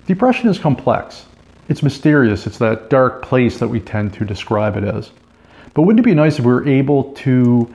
Depression is complex. It's mysterious. It's that dark place that we tend to describe it as. But wouldn't it be nice if we were able to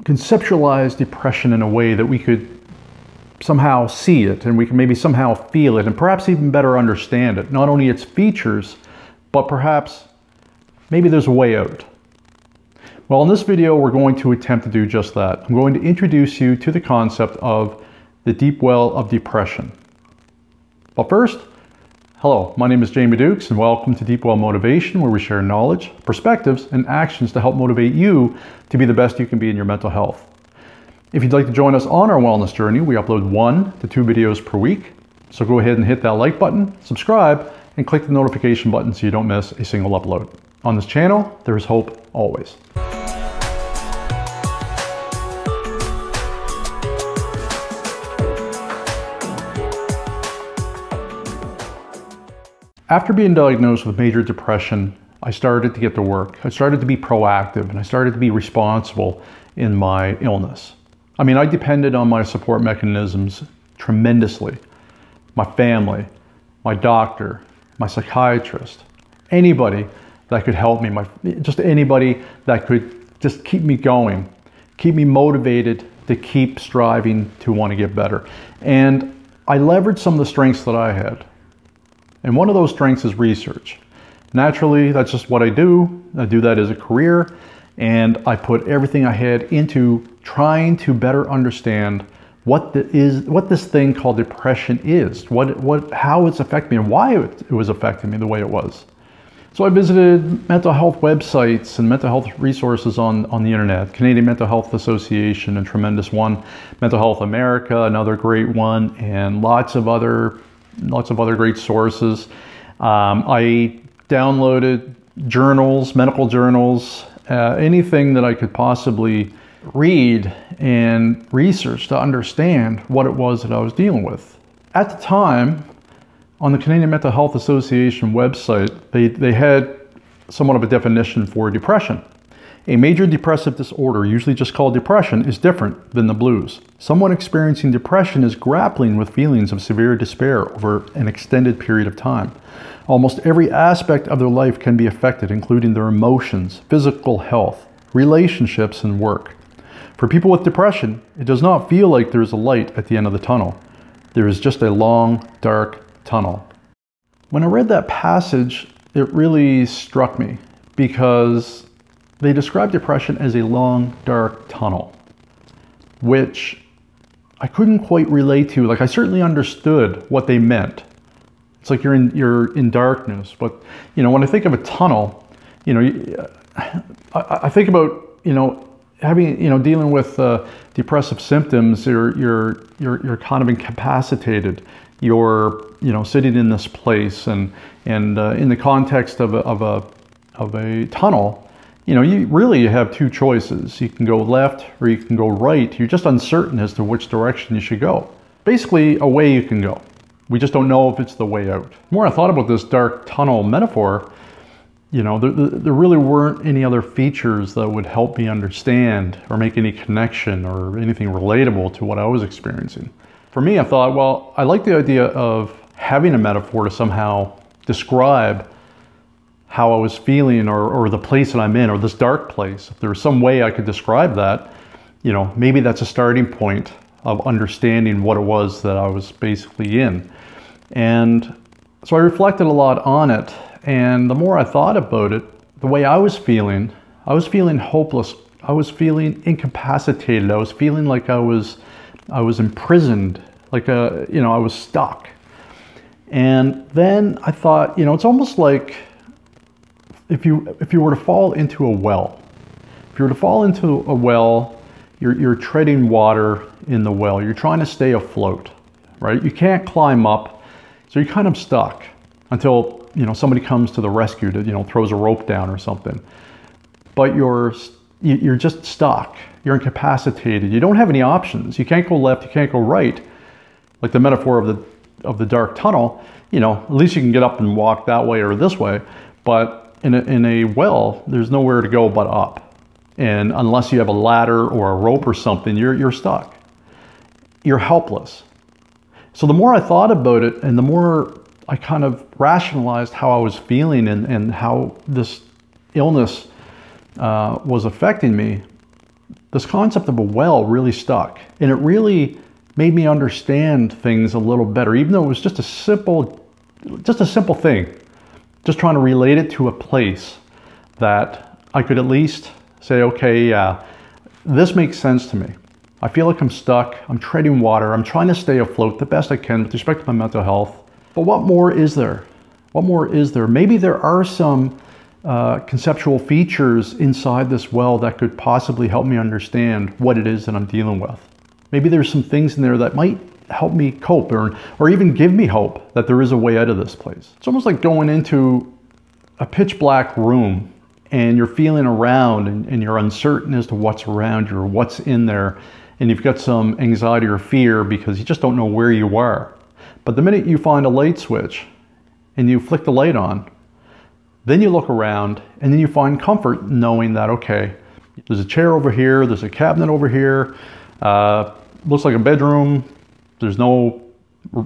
conceptualize depression in a way that we could somehow see it, and we can maybe somehow feel it, and perhaps even better understand it? Not only its features, but perhaps maybe there's a way out. Well, in this video, we're going to attempt to do just that. I'm going to introduce you to the concept of the deep well of depression. But first, hello, my name is Jamie Dukes, and welcome to Deep Well Motivation, where we share knowledge, perspectives, and actions to help motivate you to be the best you can be in your mental health. If you'd like to join us on our wellness journey, we upload 1 to 2 videos per week. So go ahead and hit that like button, subscribe, and click the notification button so you don't miss a single upload. On this channel, there is hope always. After being diagnosed with major depression, I started to get to work. I started to be proactive, and I started to be responsible in my illness. I mean, I depended on my support mechanisms tremendously. My family, my doctor, my psychiatrist, anybody that could help me, just anybody that could just keep me going, keep me motivated to keep striving to want to get better. And I leveraged some of the strengths that I had. And one of those strengths is research. Naturally, that's just what I do. I do that as a career, and I put everything I had into trying to better understand what this thing called depression is, how it's affecting me, and why it was affecting me the way it was. So I visited mental health websites and mental health resources on the internet. Canadian Mental Health Association, a tremendous one. Mental Health America, another great one, and lots of other great sources. I downloaded journals, medical journals, anything that I could possibly read and research to understand what it was that I was dealing with. At the time, on the Canadian Mental Health Association website, they had somewhat of a definition for depression. A major depressive disorder, usually just called depression, is different than the blues. Someone experiencing depression is grappling with feelings of severe despair over an extended period of time. Almost every aspect of their life can be affected, including their emotions, physical health, relationships, and work. For people with depression, it does not feel like there is a light at the end of the tunnel. There is just a long, dark tunnel. When I read that passage, it really struck me because they describe depression as a long, dark tunnel, which I couldn't quite relate to. Like, I certainly understood what they meant. It's like you're in darkness, but when I think of a tunnel, I think about having dealing with depressive symptoms. You're kind of incapacitated. You're sitting in this place, and in the context of a tunnel. You really have two choices. You can go left or you can go right. You're just uncertain as to which direction you should go. Basically, a way you can go. We just don't know if it's the way out. The more I thought about this dark tunnel metaphor, there really weren't any other features that would help me understand or make any connection or anything relatable to what I was experiencing. For me, I thought, well, I like the idea of having a metaphor to somehow describe how I was feeling, or the place that I'm in, or this dark place. If there was some way I could describe that, maybe that's a starting point of understanding what it was that I was basically in. And so I reflected a lot on it, and the more I thought about it, the way I was feeling hopeless. I was feeling incapacitated. I was feeling like I was imprisoned, like I was stuck. And then I thought, it's almost like if you were to fall into a well. If you were to fall into a well, you're treading water in the well. You're trying to stay afloat, right? You can't climb up, so you're kind of stuck until somebody comes to the rescue to throws a rope down or something. But you're just stuck. You're incapacitated. You don't have any options. You can't go left. You can't go right. Like the metaphor of the dark tunnel. At least you can get up and walk that way or this way, but in a well, there's nowhere to go but up. And unless you have a ladder or a rope or something, you're stuck. You're helpless. So the more I thought about it and the more I kind of rationalized how I was feeling and how this illness was affecting me, this concept of a well really stuck. And it really made me understand things a little better, even though it was just a simple thing. Just trying to relate it to a place that I could at least say, okay, yeah, this makes sense to me. I feel like I'm stuck, I'm treading water, I'm trying to stay afloat the best I can with respect to my mental health. But what more is there? What more is there? Maybe there are some conceptual features inside this well that could possibly help me understand what it is that I'm dealing with. Maybe there's some things in there that might help me cope or even give me hope that there is a way out of this place. It's almost like going into a pitch black room and you're feeling around and you're uncertain as to what's around you or what's in there, and you've got some anxiety or fear because you just don't know where you are. But the minute you find a light switch and you flick the light on, then you look around and then you find comfort knowing that, okay, there's a chair over here, there's a cabinet over here, looks like a bedroom, there's no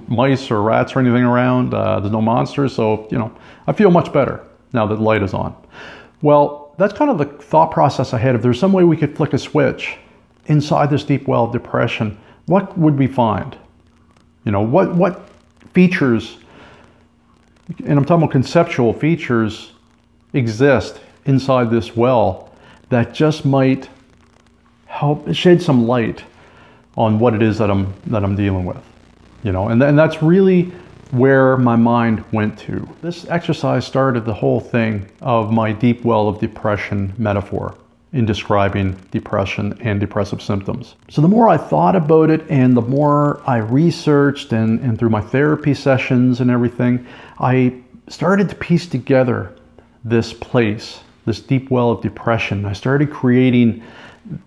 mice or rats or anything around, there's no monsters, so, you know, I feel much better now that the light is on. Well, that's kind of the thought process I had. If there's some way we could flick a switch inside this deep well of depression, what would we find? You know, what features, and I'm talking about conceptual features, exist inside this well that just might help shed some light on what it is that I'm dealing with, you know, and that's really where my mind went to. This exercise started the whole thing of my deep well of depression metaphor in describing depression and depressive symptoms. So the more I thought about it and the more I researched and through my therapy sessions and everything, I started to piece together this place, this deep well of depression. I started creating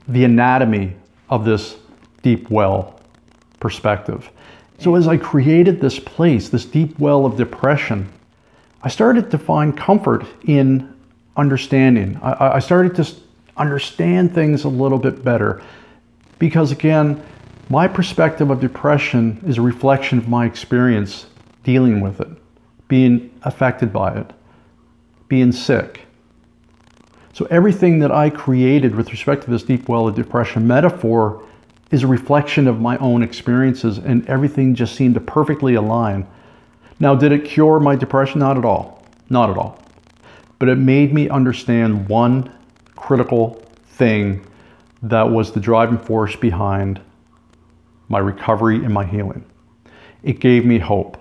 the anatomy of this deep well perspective. So as I created this place, this deep well of depression, I started to find comfort in understanding. I started to understand things a little bit better because, again, my perspective of depression is a reflection of my experience dealing with it, being affected by it, being sick. So everything that I created with respect to this deep well of depression metaphor is a reflection of my own experiences, and everything just seemed to perfectly align. Now, did it cure my depression? Not at all. Not at all. But it made me understand one critical thing that was the driving force behind my recovery and my healing. It gave me hope.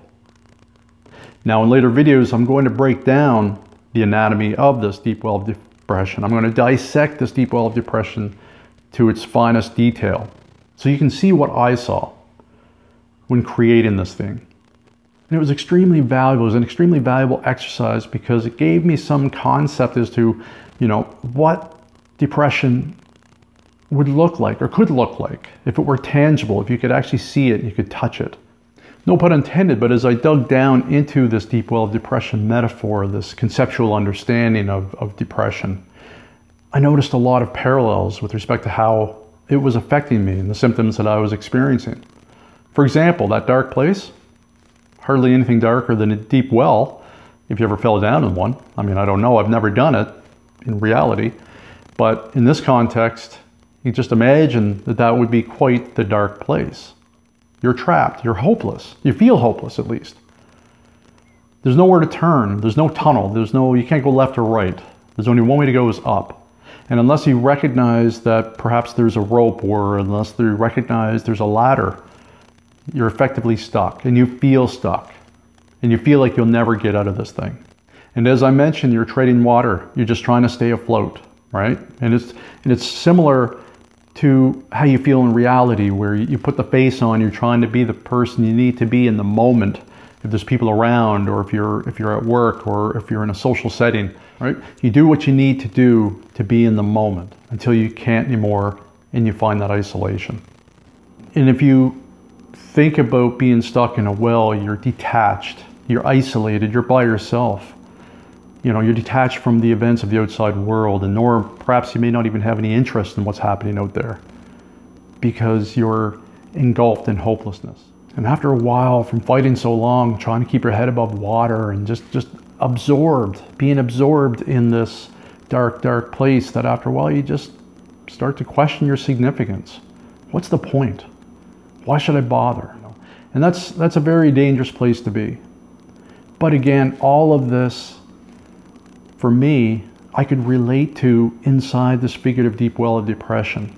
Now, in later videos, I'm going to break down the anatomy of this deep well of depression. I'm going to dissect this deep well of depression to its finest detail, so you can see what I saw when creating this thing. And it was extremely valuable. It was an extremely valuable exercise because it gave me some concept as to, you know, what depression would look like or could look like if it were tangible, if you could actually see it, you could touch it. No pun intended, but as I dug down into this deep well of depression metaphor, this conceptual understanding of depression, I noticed a lot of parallels with respect to how it was affecting me and the symptoms that I was experiencing. For example, that dark place, hardly anything darker than a deep well, if you ever fell down in one. I mean, I don't know, I've never done it in reality, but in this context, you just imagine that that would be quite the dark place. You're trapped, you're hopeless. You feel hopeless, at least. There's nowhere to turn, there's no tunnel, you can't go left or right. There's only one way to go, is up. And unless you recognize that perhaps there's a rope, or unless you recognize there's a ladder, you're effectively stuck, and you feel stuck, and you feel like you'll never get out of this thing. And as I mentioned, you're treading water. You're just trying to stay afloat, right? And it's similar to how you feel in reality, where you put the face on, you're trying to be the person you need to be in the moment. If there's people around, or if you're at work, or if you're in a social setting, right? You do what you need to do to be in the moment until you can't anymore, and you find that isolation. And if you think about being stuck in a well, you're detached, you're isolated, you're by yourself. You know, you're detached from the events of the outside world, and nor perhaps you may not even have any interest in what's happening out there because you're engulfed in hopelessness. And after a while, from fighting so long, trying to keep your head above water and just being absorbed in this dark, dark place, that after a while you just start to question your significance. What's the point? Why should I bother? And that's a very dangerous place to be. But again, all of this, for me, I could relate to inside this figurative deep well of depression.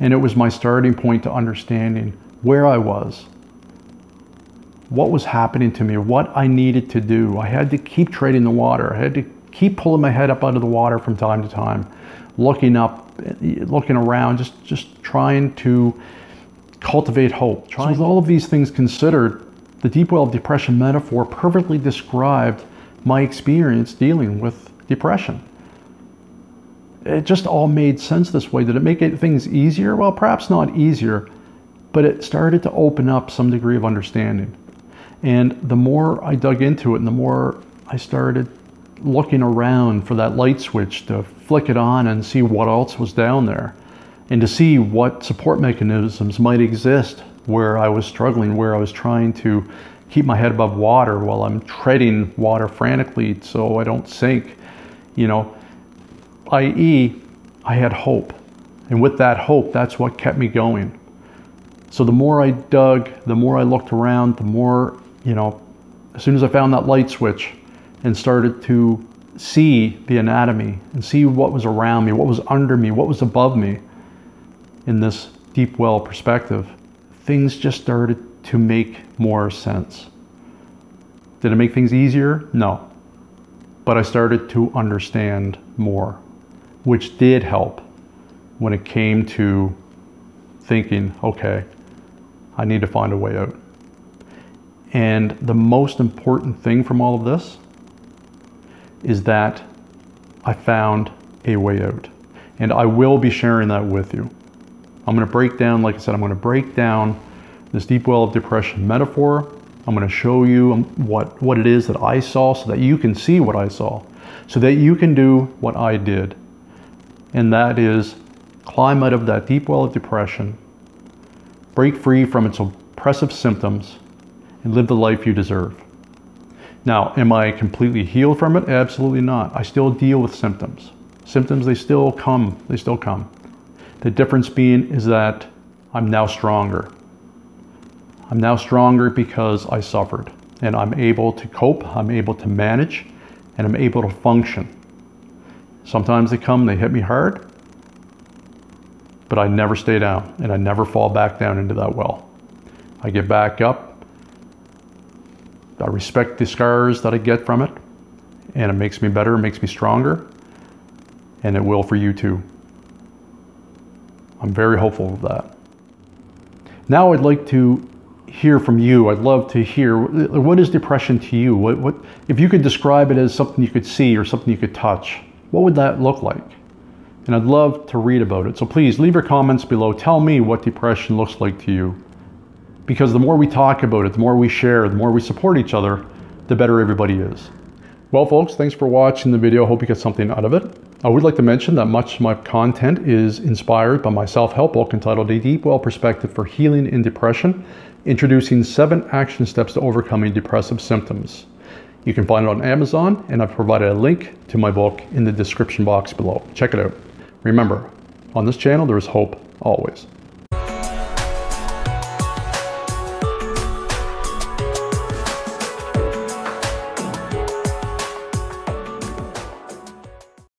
And it was my starting point to understanding where I was, what was happening to me, what I needed to do. I had to keep treading the water. I had to keep pulling my head up out of the water from time to time, looking up, looking around, just trying to cultivate hope. So with all of these things considered, the deep well of depression metaphor perfectly described my experience dealing with depression. It just all made sense this way. Did it make things easier? Well, perhaps not easier, but it started to open up some degree of understanding. And the more I dug into it and the more I started looking around for that light switch to flick it on and see what else was down there, and to see what support mechanisms might exist where I was struggling, where I was trying to keep my head above water while I'm treading water frantically so I don't sink, you know, i.e. I had hope. And with that hope, that's what kept me going. So the more I dug, the more I looked around, the more, you know, as soon as I found that light switch and started to see the anatomy and see what was around me, what was under me, what was above me in this deep well perspective, things just started to make more sense. Did it make things easier? No. But I started to understand more, which did help when it came to thinking, okay, I need to find a way out. And the most important thing from all of this is that I found a way out. And I will be sharing that with you. I'm going to break down, like I said, I'm going to break down this deep well of depression metaphor. I'm going to show you what it is that I saw so that you can see what I saw, so that you can do what I did. And that is climb out of that deep well of depression, break free from its oppressive symptoms, and live the life you deserve. Now, am I completely healed from it? Absolutely not. I still deal with symptoms. Symptoms, they still come. The difference being is that I'm now stronger. I'm now stronger because I suffered, and I'm able to cope, I'm able to manage, and I'm able to function. Sometimes they come, they hit me hard, but I never stay down, and I never fall back down into that well. I get back up. I respect the scars that I get from it, and it makes me better, it makes me stronger, and it will for you too. I'm very hopeful of that. Now I'd like to hear from you. I'd love to hear, what is depression to you? What if you could describe it as something you could see or something you could touch, what would that look like? And I'd love to read about it. So please leave your comments below. Tell me what depression looks like to you. Because the more we talk about it, the more we share, the more we support each other, the better everybody is. Well, folks, thanks for watching the video. Hope you get something out of it. I would like to mention that much of my content is inspired by my self-help book entitled A Deep Well Perspective for Healing in Depression, introducing 7 action steps to overcoming depressive symptoms. You can find it on Amazon, and I've provided a link to my book in the description box below. Check it out. Remember, on this channel, there is hope always.